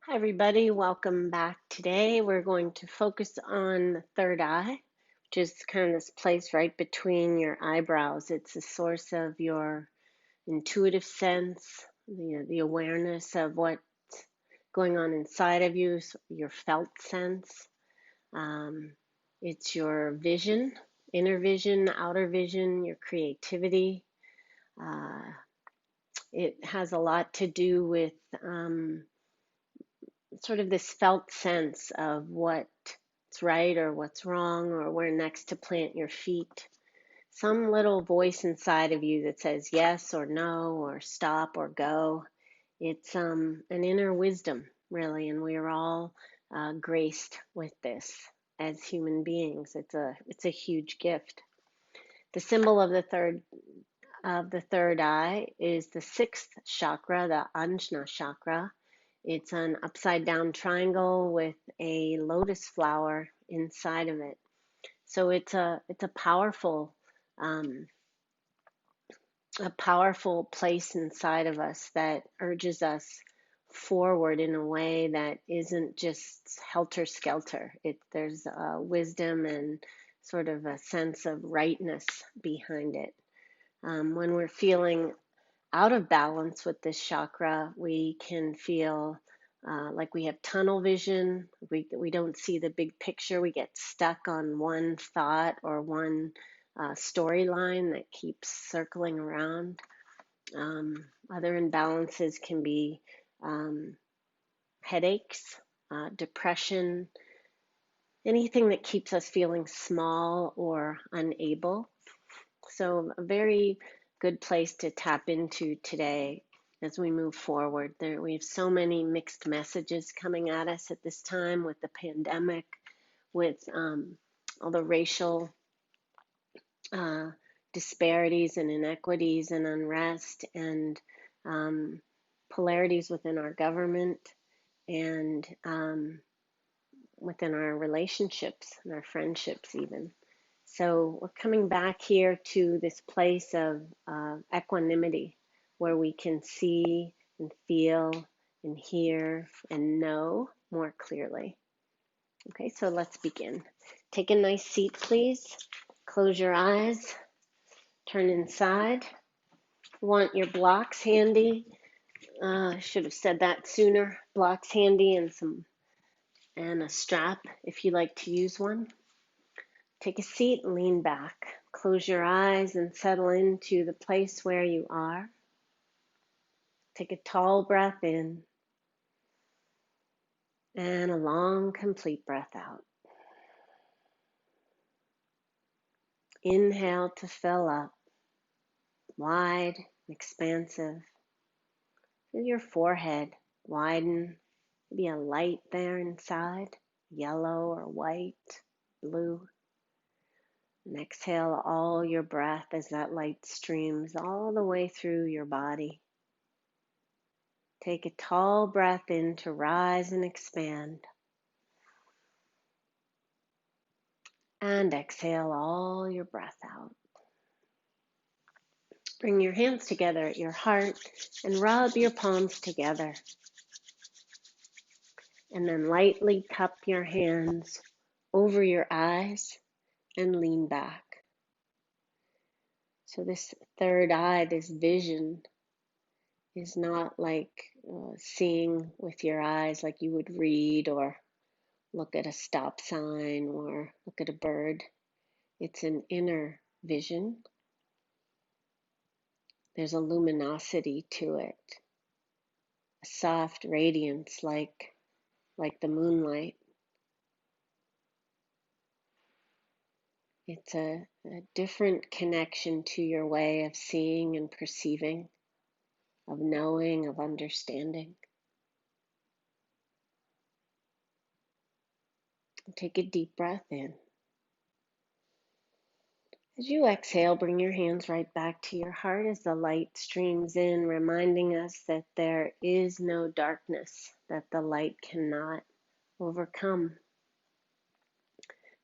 Hi, everybody. Welcome back. Today, we're going to focus on the third eye, which is kind of this place right between your eyebrows. It's the source of your intuitive sense, the awareness of what's going on inside of you, your felt sense. Um, it's your vision, inner vision, outer vision, your creativity. Uh, it has a lot to do with sort of this felt sense of what's right or what's wrong or where next to plant your feet. Some little voice inside of you that says yes or no or stop or go. It's an inner wisdom, really, and we are all graced with this as human beings. It's a huge gift. The symbol of the third eye is the sixth chakra, the Ajna chakra. It's an upside down triangle with a lotus flower inside of it. So it's um, a powerful place inside of us that urges us forward in a way that isn't just helter skelter. There's wisdom and sort of a sense of rightness behind it. When we're feeling out of balance with this chakra, we can feel like we have tunnel vision. We don't see the big picture. We get stuck on one thought or one storyline that keeps circling around. Other imbalances can be um, headaches, depression, anything that keeps us feeling small or unable. So, a very good place to tap into today as we move forward. We have so many mixed messages coming at us at this time with the pandemic, with all the racial uh, disparities and inequities and unrest and um, polarities within our government and within our relationships and our friendships, even. So we're coming back here to this place of equanimity where we can see and feel and hear and know more clearly. Okay, so let's begin. Take a nice seat, please. Close your eyes. Turn inside. You want your blocks handy. I should have said that sooner. Blocks handy and a strap if you like to use one. Take a seat, lean back, close your eyes, and settle into the place where you are. Take a tall breath in and a long, complete breath out. Inhale to fill up, wide, expansive. Feel your forehead widen, maybe a light there inside, yellow or white, blue. And exhale all your breath as that light streams all the way through your body. Take a tall breath in to rise and expand. And exhale all your breath out. Bring your hands together at your heart and rub your palms together. And then lightly cup your hands over your eyes and lean back. So this third eye, this vision, is not like seeing with your eyes like you would read or look at a stop sign or look at a bird. It's an inner vision. There's a luminosity to it, a soft radiance like the moonlight. It's a different connection to your way of seeing and perceiving, of knowing, of understanding. Take a deep breath in. As you exhale, bring your hands right back to your heart as the light streams in, reminding us that there is no darkness that the light cannot overcome.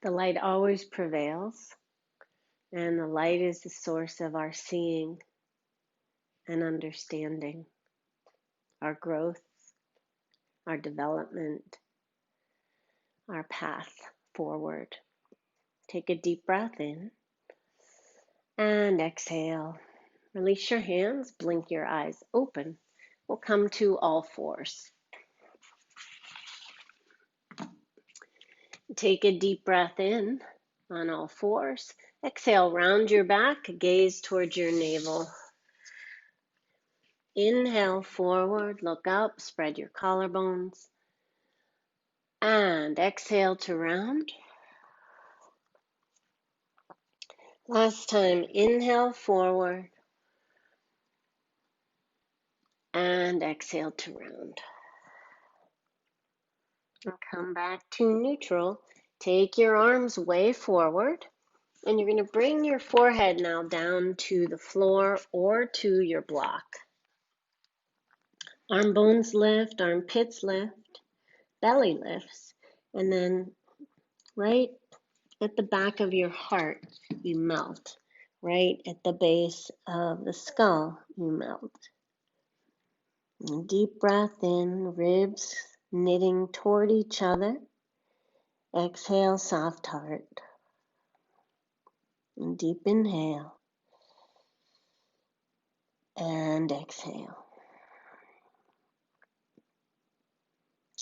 The light always prevails, and the light is the source of our seeing and understanding, our growth, our development, our path forward. Take a deep breath in and exhale. Release your hands, blink your eyes open. We'll come to all fours. Take a deep breath in on all fours. Exhale, round your back, gaze towards your navel. Inhale, forward, look up, spread your collarbones. And exhale to round. Last time, inhale, forward. And exhale to round. And come back to neutral. Take your arms way forward. And you're going to bring your forehead now down to the floor or to your block. Arm bones lift, armpits lift, belly lifts. And then right at the back of your heart, you melt. Right at the base of the skull, you melt. And deep breath in, ribs knitting toward each other. Exhale, soft heart. And deep inhale. And exhale.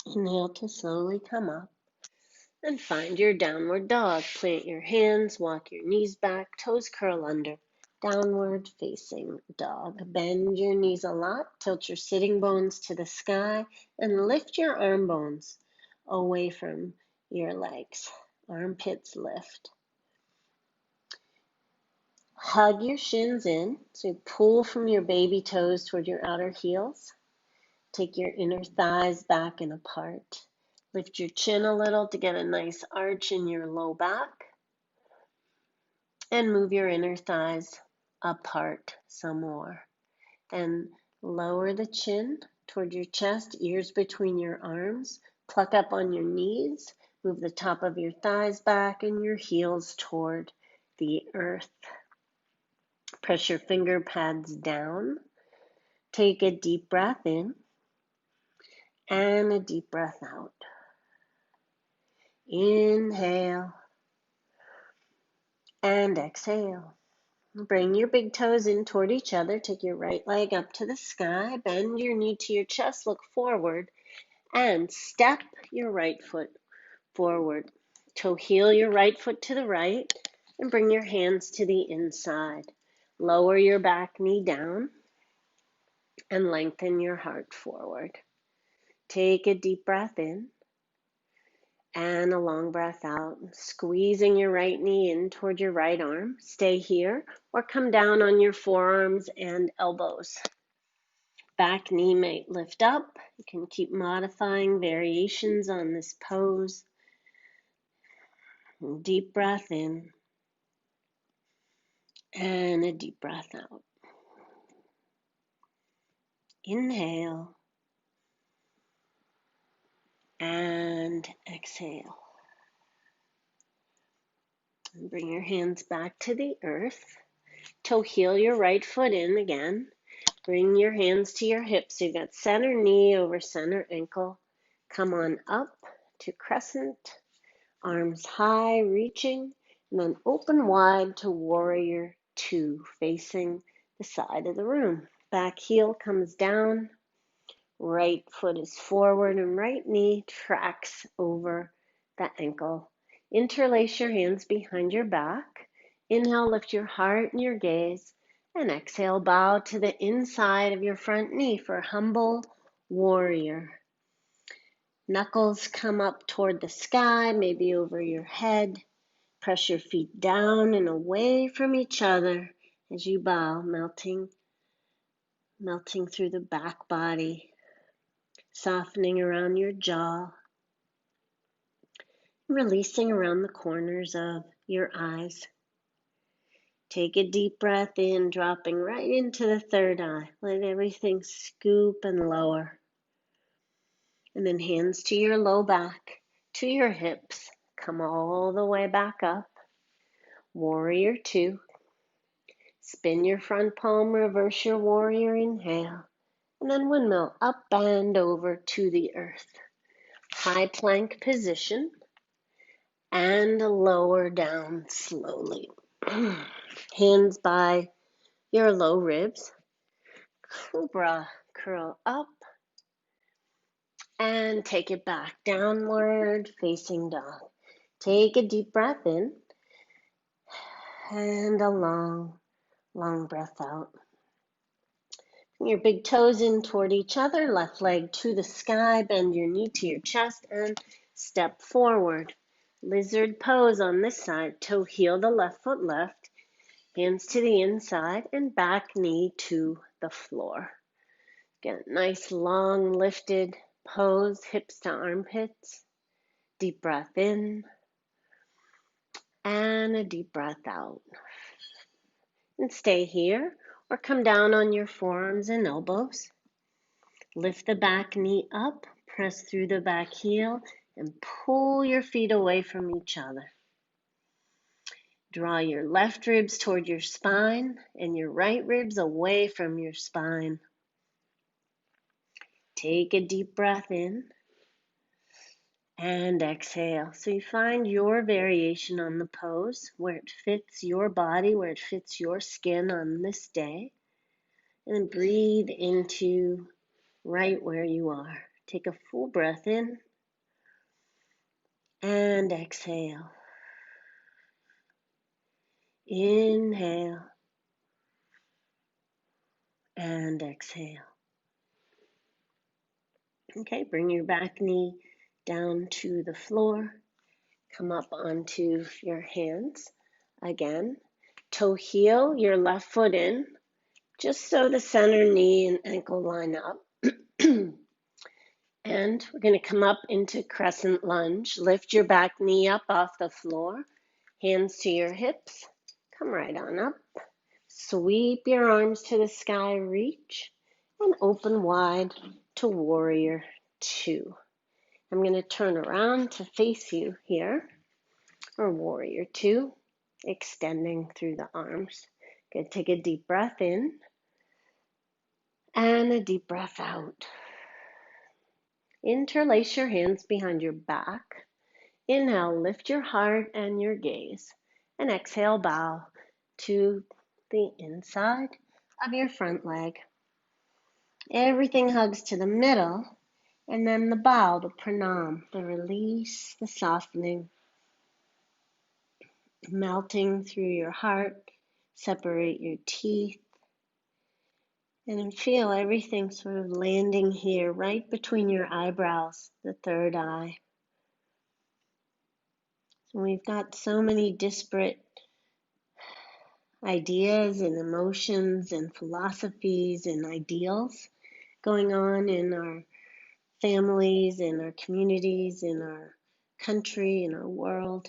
Inhale to slowly come up. And find your downward dog. Plant your hands, walk your knees back, toes curl under. Downward facing dog. Bend your knees a lot, tilt your sitting bones to the sky, and lift your arm bones away from your legs. Armpits lift. Hug your shins in, so you pull from your baby toes toward your outer heels. Take your inner thighs back and apart. Lift your chin a little to get a nice arch in your low back. And move your inner thighs apart some more. Then lower the chin toward your chest, ears between your arms. Pluck up on your knees. Move the top of your thighs back and your heels toward the earth. Press your finger pads down. Take a deep breath in and a deep breath out. Inhale and exhale. Bring your big toes in toward each other. Take your right leg up to the sky. Bend your knee to your chest. Look forward. And step your right foot forward. Toe heel your right foot to the right. And bring your hands to the inside. Lower your back knee down. And lengthen your heart forward. Take a deep breath in. And a long breath out, squeezing your right knee in toward your right arm. Stay here or come down on your forearms and elbows. Back knee might lift up. You can keep modifying variations on this pose. Deep breath in and a deep breath out. Inhale and exhale. And bring your hands back to the earth. Toe heel your right foot in again. Bring your hands to your hips. So you've got center knee over center ankle. Come on up to crescent. Arms high, reaching. And then open wide to warrior two, facing the side of the room. Back heel comes down. Right foot is forward and right knee tracks over the ankle. Interlace your hands behind your back. Inhale, lift your heart and your gaze. And exhale, bow to the inside of your front knee for humble warrior. Knuckles come up toward the sky, maybe over your head. Press your feet down and away from each other as you bow, melting through the back body. Softening around your jaw, releasing around the corners of your eyes. Take a deep breath in, dropping right into the third eye. Let everything scoop and lower. And then hands to your low back, to your hips. Come all the way back up. Warrior two. Spin your front palm, reverse your warrior inhale. And then windmill up and over to the earth. High plank position and lower down slowly. Hands by your low ribs. Cobra, curl up and take it back. Downward facing dog. Take a deep breath in and a long, long breath out. Bring your big toes in toward each other, left leg to the sky, bend your knee to your chest and step forward. Lizard pose on this side, toe heel to left foot left, hands to the inside and back knee to the floor. Get a nice long lifted pose, hips to armpits. Deep breath in and a deep breath out. And stay here or come down on your forearms and elbows. Lift the back knee up, press through the back heel, and pull your feet away from each other. Draw your left ribs toward your spine and your right ribs away from your spine. Take a deep breath in and exhale. So you find your variation on the pose, where it fits your body, where it fits your skin on this day. And then breathe into right where you are. Take a full breath in and exhale. Inhale and exhale. Okay, bring your back knee down to the floor. Come up onto your hands again. Toe heel your left foot in, just so the center knee and ankle line up. And we're going to come up into crescent lunge. Lift your back knee up off the floor. Hands to your hips. Come right on up. Sweep your arms to the sky, reach, and open wide to warrior two. I'm going to turn around to face you here, or warrior two, extending through the arms. Good. Take a deep breath in and a deep breath out. Interlace your hands behind your back. Inhale, lift your heart and your gaze. And exhale, bow to the inside of your front leg. Everything hugs to the middle. And then the bow, the pranam, the release, the softening. Melting through your heart. Separate your teeth. And then feel everything sort of landing here, right between your eyebrows, the third eye. So we've got so many disparate ideas and emotions and philosophies and ideals going on in our families, in our communities, in our country, in our world.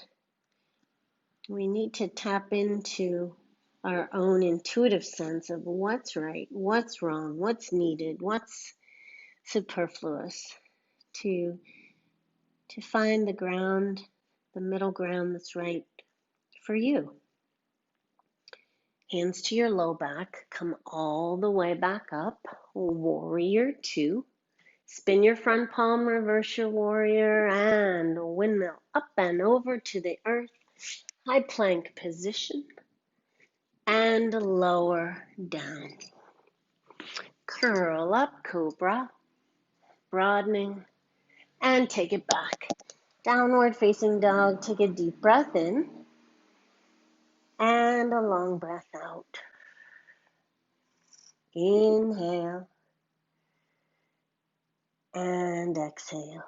We need to tap into our own intuitive sense of what's right, what's wrong, what's needed, what's superfluous, to find the ground, the middle ground that's right for you. Hands to your low back, come all the way back up, warrior two. Spin your front palm, reverse your warrior, and windmill up and over to the earth. High plank position, and lower down. Curl up, cobra, broadening, and take it back. Downward facing dog, take a deep breath in, and a long breath out. Inhale, and exhale.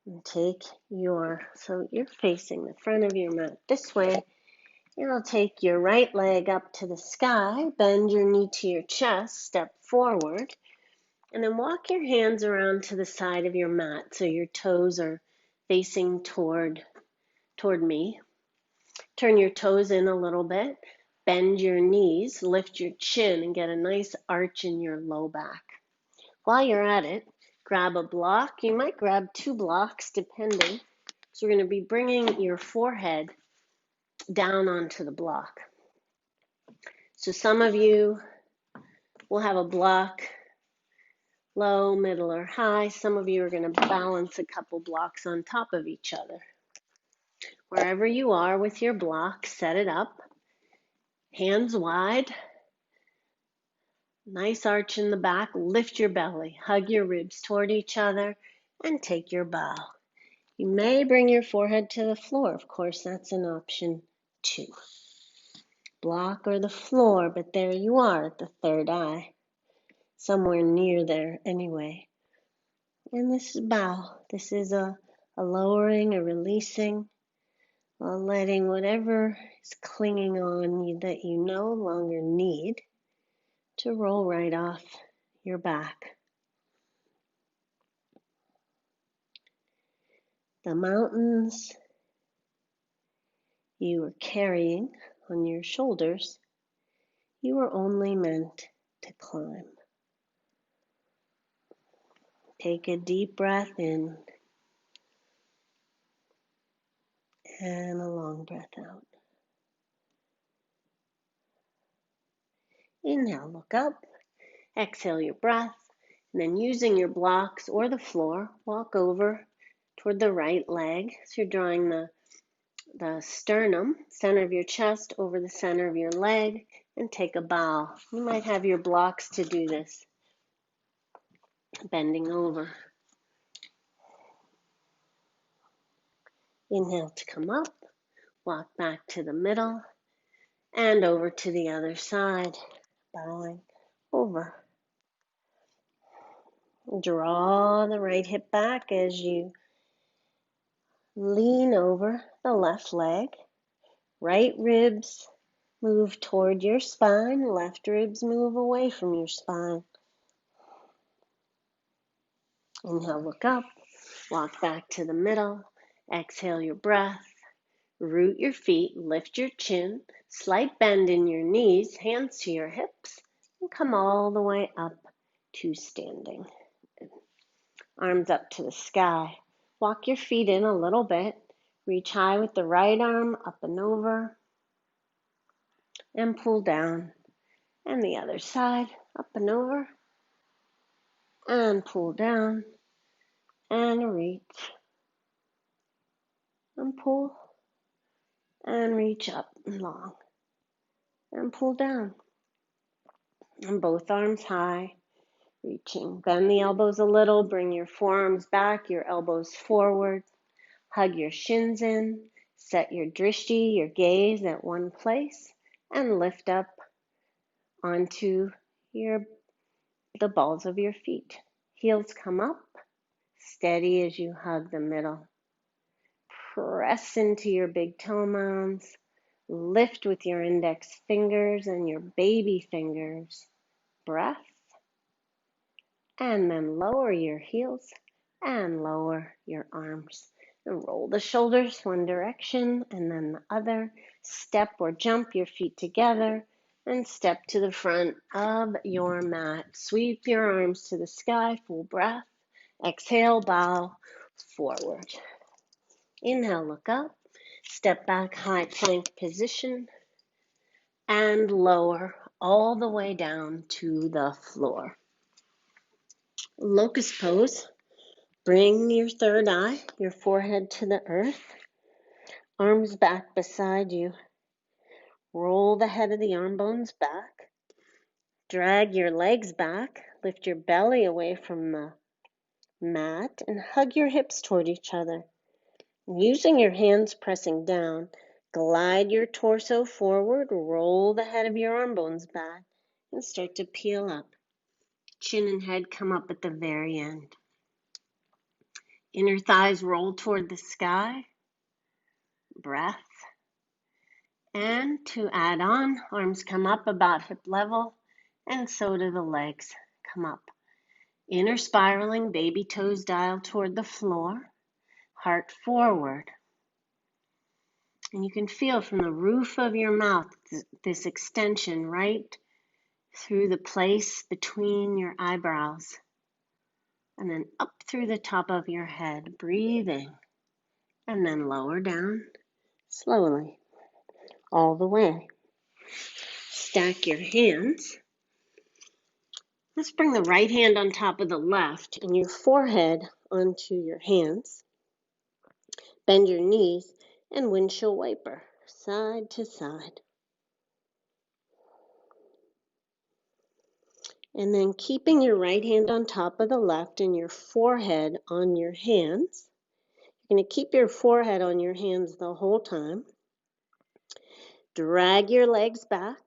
And so you're facing the front of your mat this way. You'll take your right leg up to the sky, bend your knee to your chest, step forward, and then walk your hands around to the side of your mat so your toes are facing toward me. Turn your toes in a little bit, bend your knees, lift your chin, and get a nice arch in your low back. While you're at it, grab a block. You might grab 2 blocks, depending. So we're going to be bringing your forehead down onto the block. So some of you We'll have a block, low, middle, or high. Some of you are going to balance a couple blocks on top of each other. Wherever you are with your block, set it up. Hands wide. Nice arch in the back. Lift your belly. Hug your ribs toward each other and take your bow. You may bring your forehead to the floor. Of course, that's an option too. Block or the floor, but there you are at the third eye. Somewhere near there anyway. And this is bow. This is a lowering, a releasing, a letting whatever is clinging on you that you no longer need to roll right off your back. The mountains you were carrying on your shoulders, you were only meant to climb. Take a deep breath in and a long breath out. Inhale, look up. Exhale your breath. And then using your blocks or the floor, walk over toward the right leg. So you're drawing the sternum, center of your chest, over the center of your leg, and take a bow. You might have your blocks to do this. Bending over. Inhale to come up. Walk back to the middle and over to the other side. Bowing over. Draw the right hip back as you lean over the left leg. Right ribs move toward your spine. Left ribs move away from your spine. Inhale, look up. Walk back to the middle. Exhale your breath. Root your feet. Lift your chin. Slight bend in your knees. Hands to your hips. And come all the way up to standing. Arms up to the sky. Walk your feet in a little bit. Reach high with the right arm up and over. And pull down. And the other side, up and over. And pull down. And reach. And pull. And reach up and long. And pull down. And both arms high. Reaching. Bend the elbows a little. Bring your forearms back, your elbows forward. Hug your shins in. Set your drishti, your gaze at one place. And lift up onto the balls of your feet. Heels come up. Steady as you hug the middle. Press into your big toe mounds. Lift with your index fingers and your baby fingers. Breath. And then lower your heels and lower your arms. And roll the shoulders one direction and then the other. Step or jump your feet together and step to the front of your mat. Sweep your arms to the sky, full breath. Exhale, bow forward. Inhale, look up. Step back, high plank position. And lower all the way down to the floor. Locust pose. Bring your third eye, your forehead to the earth. Arms back beside you. Roll the head of the arm bones back. Drag your legs back. Lift your belly away from the mat and hug your hips toward each other. Using your hands pressing down, glide your torso forward. Roll the head of your arm bones back and start to peel up. Chin and head come up at the very end. Inner thighs roll toward the sky. Breath. And to add on, arms come up about hip level, and so do the legs come up. Inner spiraling, baby toes dial toward the floor, heart forward. And you can feel from the roof of your mouth this extension right through the place between your eyebrows, and then up through the top of your head, breathing, and then lower down slowly, all the way. Stack your hands Let's bring the right hand on top of the left and your forehead onto your hands. Bend your knees and windshield wiper side to side. And then keeping your right hand on top of the left and your forehead on your hands. You're going to keep your forehead on your hands the whole time. Drag your legs back.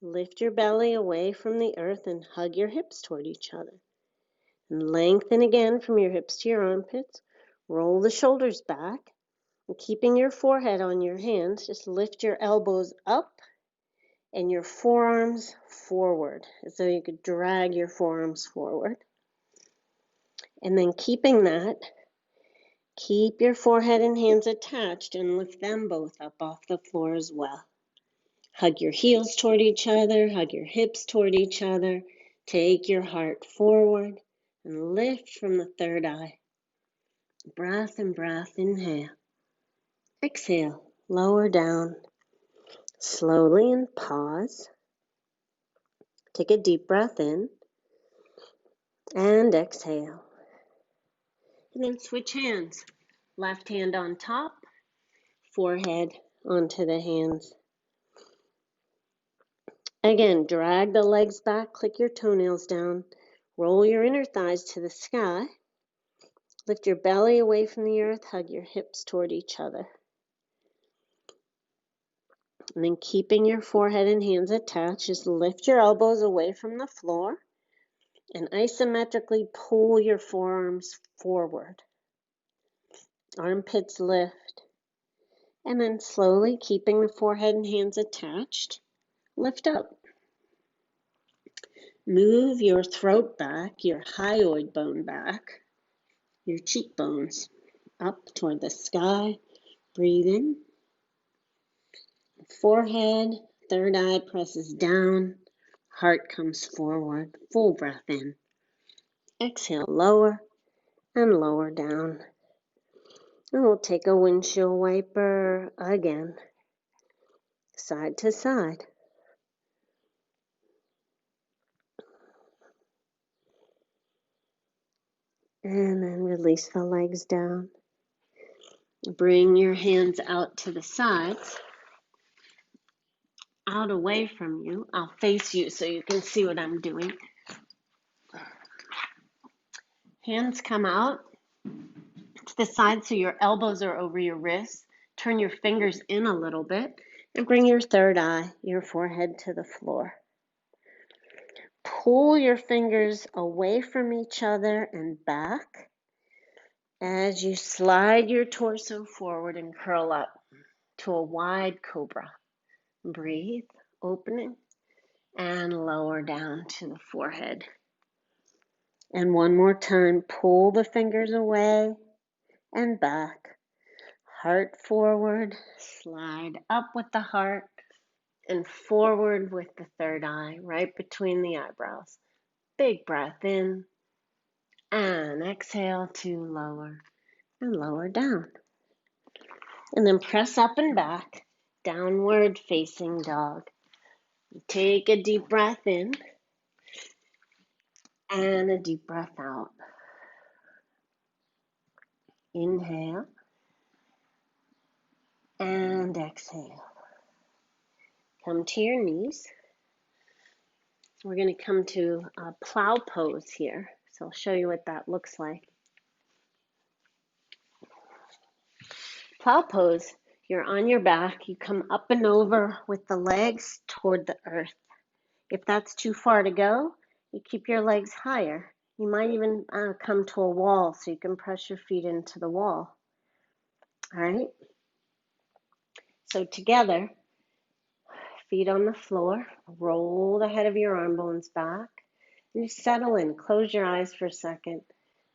Lift your belly away from the earth and hug your hips toward each other. And lengthen again from your hips to your armpits. Roll the shoulders back. And keeping your forehead on your hands, just lift your elbows up and your forearms forward, as though you could drag your forearms forward. And then keeping that, keep your forehead and hands attached and lift them both up off the floor as well. Hug your heels toward each other, hug your hips toward each other. Take your heart forward and lift from the third eye. Breath and breath, inhale. Exhale, lower down. Slowly and pause. Take a deep breath in and exhale. And then switch hands. Left hand on top, forehead onto the hands. Again, drag the legs back, click your toenails down, roll your inner thighs to the sky, lift your belly away from the earth, hug your hips toward each other. And then keeping your forehead and hands attached, just lift your elbows away from the floor and isometrically pull your forearms forward. Armpits lift. And then slowly, keeping the forehead and hands attached, lift up. Move your throat back, your hyoid bone back, your cheekbones up toward the sky. Breathe in. Forehead, third eye presses down. Heart comes forward. Full breath in. Exhale, lower and lower down. And we'll take a windshield wiper again, side to side. And then release the legs down. Bring your hands out to the sides, out away from you. I'll face you so you can see what I'm doing. Hands come out to the side so your elbows are over your wrists. Turn your fingers in a little bit and bring your third eye, your forehead to the floor. Pull your fingers away from each other and back as you slide your torso forward and curl up to a wide cobra. Breathe, opening, and lower down to the forehead. And one more time, pull the fingers away and back. Heart forward, slide up with the heart, and forward with the third eye, right between the eyebrows. Big breath in, and exhale to lower and lower down. And then press up and back, downward facing dog. Take a deep breath in and a deep breath out. Inhale and exhale. Come to your knees. We're going to come to a plow pose here. So I'll show you what that looks like. Plow pose, you're on your back. You come up and over with the legs toward the earth. If that's too far to go, you keep your legs higher. You might even come to a wall so you can press your feet into the wall. All right? So together, feet on the floor, roll the head of your arm bones back, and just settle in. Close your eyes for a second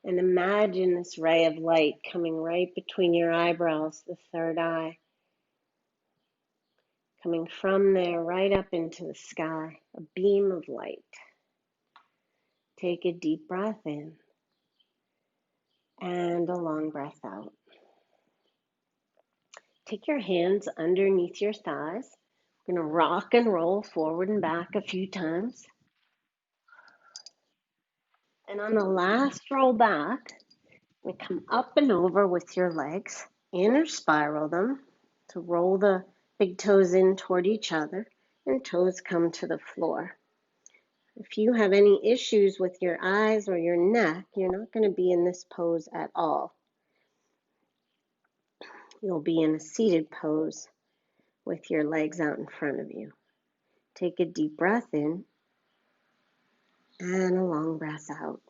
and imagine this ray of light coming right between your eyebrows, the third eye, coming from there right up into the sky, a beam of light. Take a deep breath in and a long breath out. Take your hands underneath your thighs. We're going to rock and roll forward and back a few times. And on the last roll back, we come up and over with your legs, inner spiral them to roll the big toes in toward each other, and toes come to the floor. If you have any issues with your eyes or your neck, you're not going to be in this pose at all. You'll be in a seated pose with your legs out in front of you. Take a deep breath in and a long breath out.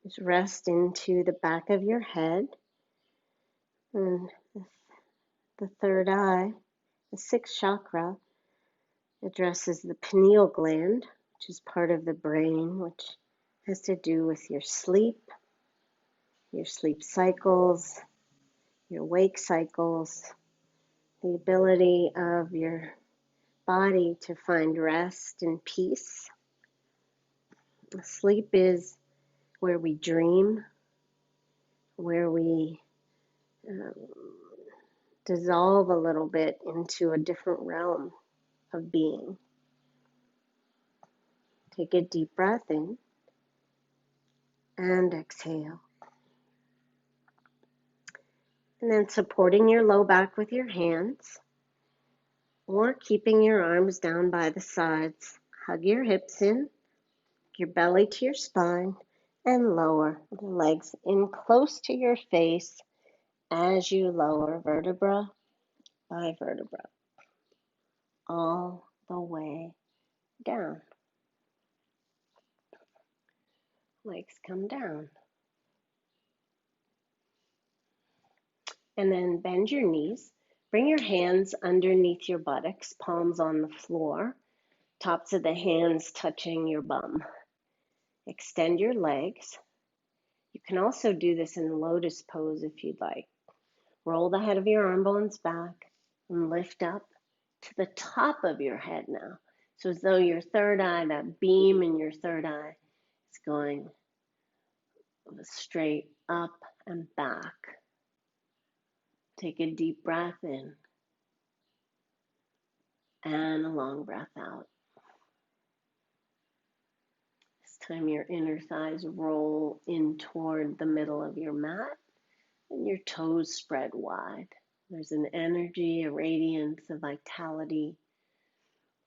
Just rest into the back of your head and the third eye. The sixth chakra addresses the pineal gland, which is part of the brain, which has to do with your sleep cycles, your wake cycles, the ability of your body to find rest and peace. Sleep is where we dream, where we dissolve a little bit into a different realm of being. Take a deep breath in and exhale. And then supporting your low back with your hands or keeping your arms down by the sides. Hug your hips in, your belly to your spine, and lower the legs in close to your face as you lower vertebra by vertebra, all the way down. Legs come down. And then bend your knees. Bring your hands underneath your buttocks, palms on the floor, tops of the hands touching your bum. Extend your legs. You can also do this in lotus pose if you'd like. Roll the head of your arm bones back and lift up to the top of your head now. So as though your third eye, that beam in your third eye, is going straight up and back. Take a deep breath in and a long breath out. This time your inner thighs roll in toward the middle of your mat and your toes spread wide. There's an energy, a radiance, a vitality,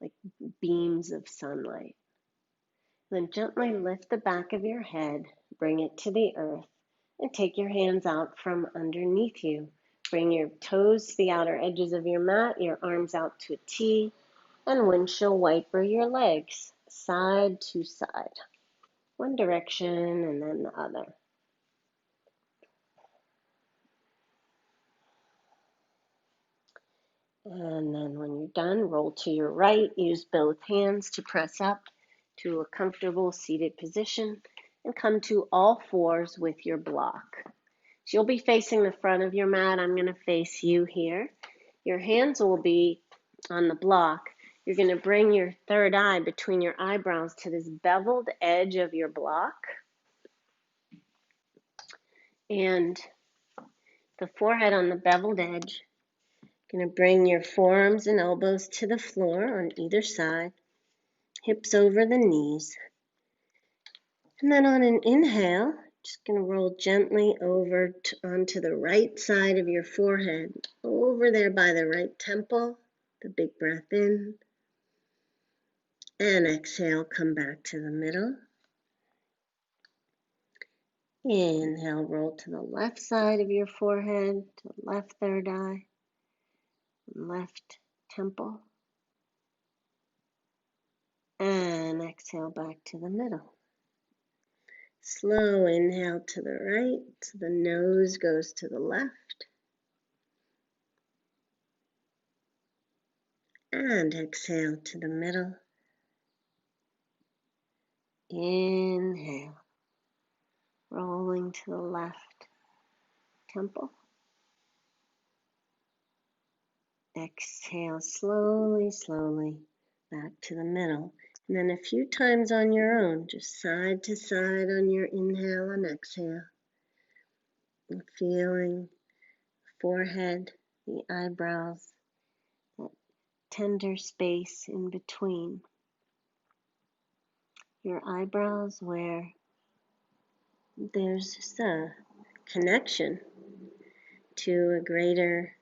like beams of sunlight. Then gently lift the back of your head, bring it to the earth, and take your hands out from underneath you. Bring your toes to the outer edges of your mat, your arms out to a T, and windshield wiper your legs side to side. One direction and then the other. And then when you're done, roll to your right. Use both hands to press up to a comfortable seated position and come to all fours with your block. So you'll be facing the front of your mat. I'm going to face you here. Your hands will be on the block. You're going to bring your third eye between your eyebrows to this beveled edge of your block. And the forehead on the beveled edge. Going to bring your forearms and elbows to the floor on either side. Hips over the knees. And then on an inhale, just going to roll gently over onto the right side of your forehead, over there by the right temple. The big breath in. And exhale, come back to the middle. Inhale, roll to the left side of your forehead, to the left third eye, left temple. And exhale back to the middle. Slow inhale to the right, so the nose goes to the left. And exhale to the middle. Inhale, rolling to the left temple. Exhale slowly, slowly back to the middle. And then a few times on your own, just side to side on your inhale and exhale. And feeling the forehead, the eyebrows, that tender space in between. your eyebrows, where there's just a connection to a greater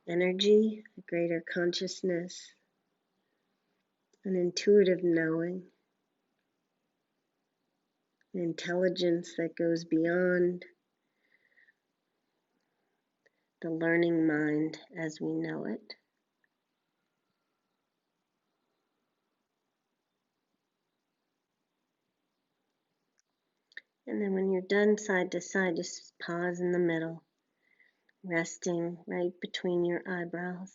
energy, a greater consciousness, an intuitive knowing, an intelligence that goes beyond the learning mind as we know it. And then when you're done side to side, just pause in the middle, resting right between your eyebrows,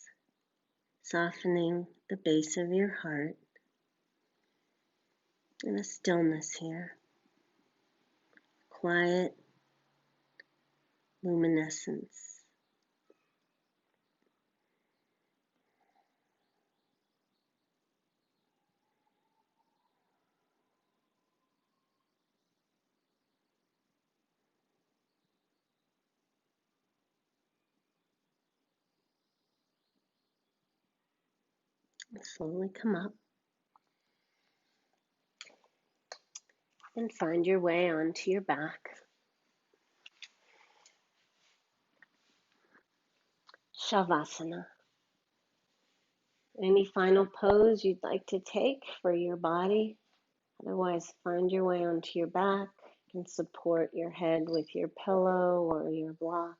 softening the base of your heart, and a stillness here, quiet luminescence. And slowly come up and find your way onto your back. Shavasana. Any final pose you'd like to take for your body? Otherwise, find your way onto your back. You can support your head with your pillow or your block.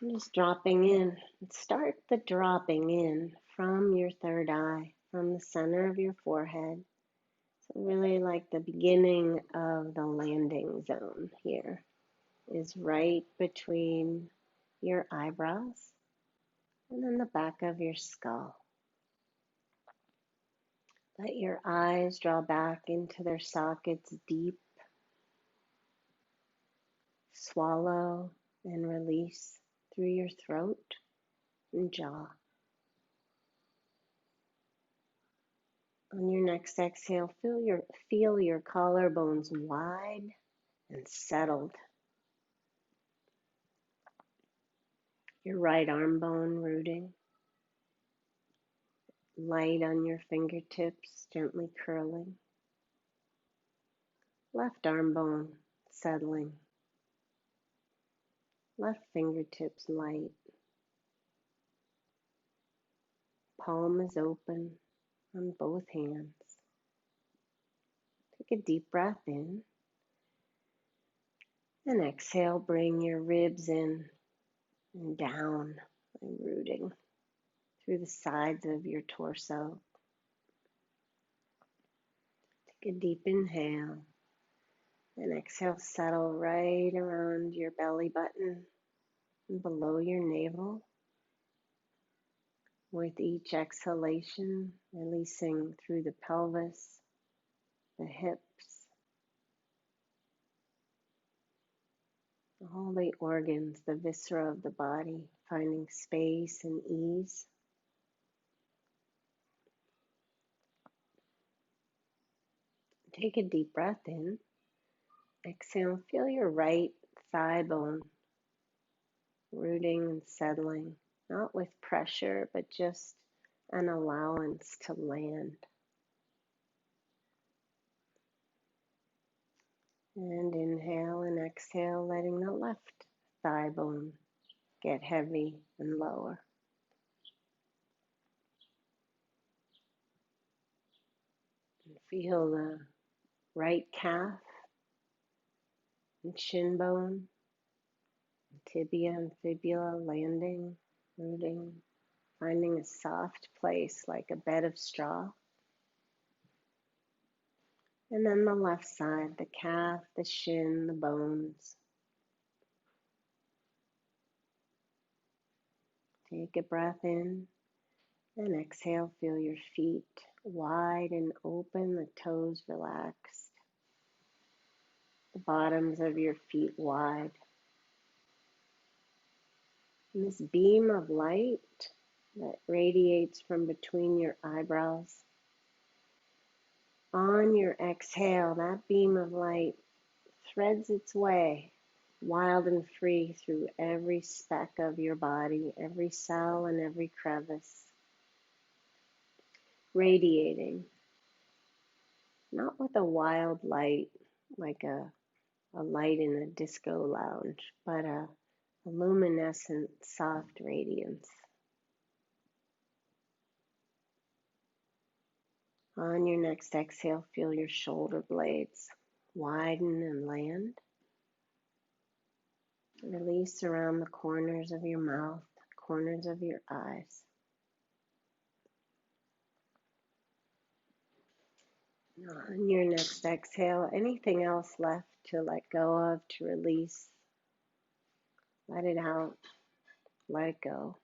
And just dropping in. Start the dropping in from your third eye, from the center of your forehead. So really like the beginning of the landing zone here is right between your eyebrows and then the back of your skull. Let your eyes draw back into their sockets deep. Swallow and release through your throat and jaw. On your next exhale, feel your collarbones wide and settled. Your right arm bone rooting. Light on your fingertips, gently curling. Left arm bone settling. Left fingertips light. Palm is open on both hands. Take a deep breath in. And exhale, bring your ribs in and down and rooting through the sides of your torso. Take a deep inhale and exhale, settle right around your belly button and below your navel. With each exhalation, releasing through the pelvis, the hips, all the organs, the viscera of the body, finding space and ease. Take a deep breath in. Exhale, feel your right thigh bone rooting and settling, not with pressure, but just an allowance to land. And inhale and exhale, letting the left thigh bone get heavy and lower. And feel the right calf and shin bone, tibia and fibula landing, rooting, finding a soft place like a bed of straw. And then the left side, the calf, the shin, the bones. Take a breath in and exhale. Feel your feet wide and open, the toes relaxed, the bottoms of your feet wide. And this beam of light that radiates from between your eyebrows. On your exhale, that beam of light threads its way wild and free through every speck of your body, every cell and every crevice, radiating not with a wild light like a light in a disco lounge, but a luminescent, soft radiance. On your next exhale, feel your shoulder blades widen and land. Release around the corners of your mouth, corners of your eyes. On your next exhale, anything else left to let go of, to release, let it out, let it go.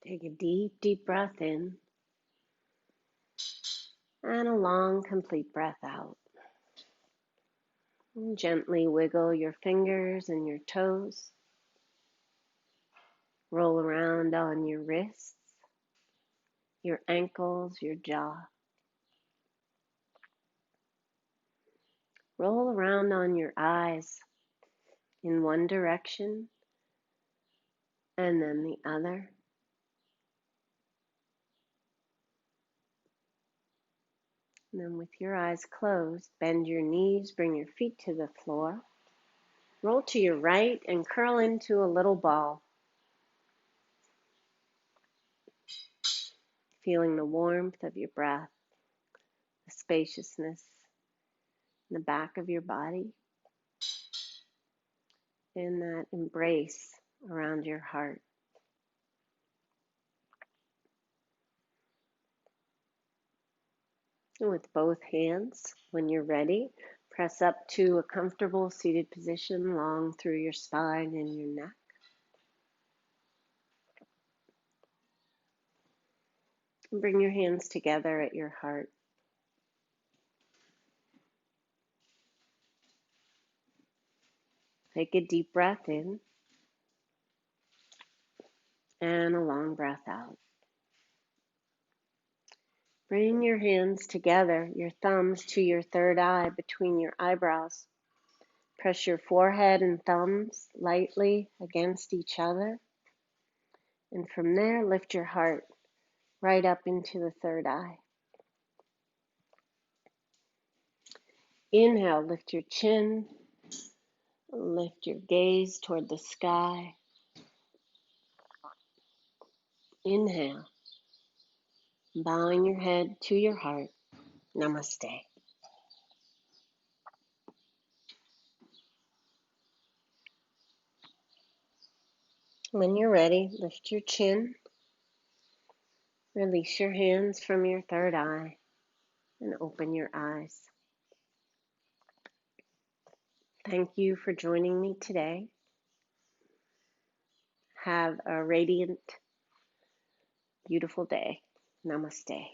Take a deep, deep breath in and a long, complete breath out. And gently wiggle your fingers and your toes. Roll around on your wrists, your ankles, your jaw. Roll around on your eyes in one direction and then the other. And then with your eyes closed, bend your knees, bring your feet to the floor. Roll to your right and curl into a little ball. Feeling the warmth of your breath, the spaciousness in the back of your body, and that embrace around your heart. And with both hands, when you're ready, press up to a comfortable seated position, long through your spine and your neck. And bring your hands together at your heart. Take a deep breath in and a long breath out. Bring your hands together, your thumbs to your third eye between your eyebrows. Press your forehead and thumbs lightly against each other. And from there, lift your heart right up into the third eye. Inhale, lift your chin. Lift your gaze toward the sky. Inhale, bowing your head to your heart. Namaste. When you're ready, lift your chin. Release your hands from your third eye and open your eyes. Thank you for joining me today. Have a radiant, beautiful day. Namaste.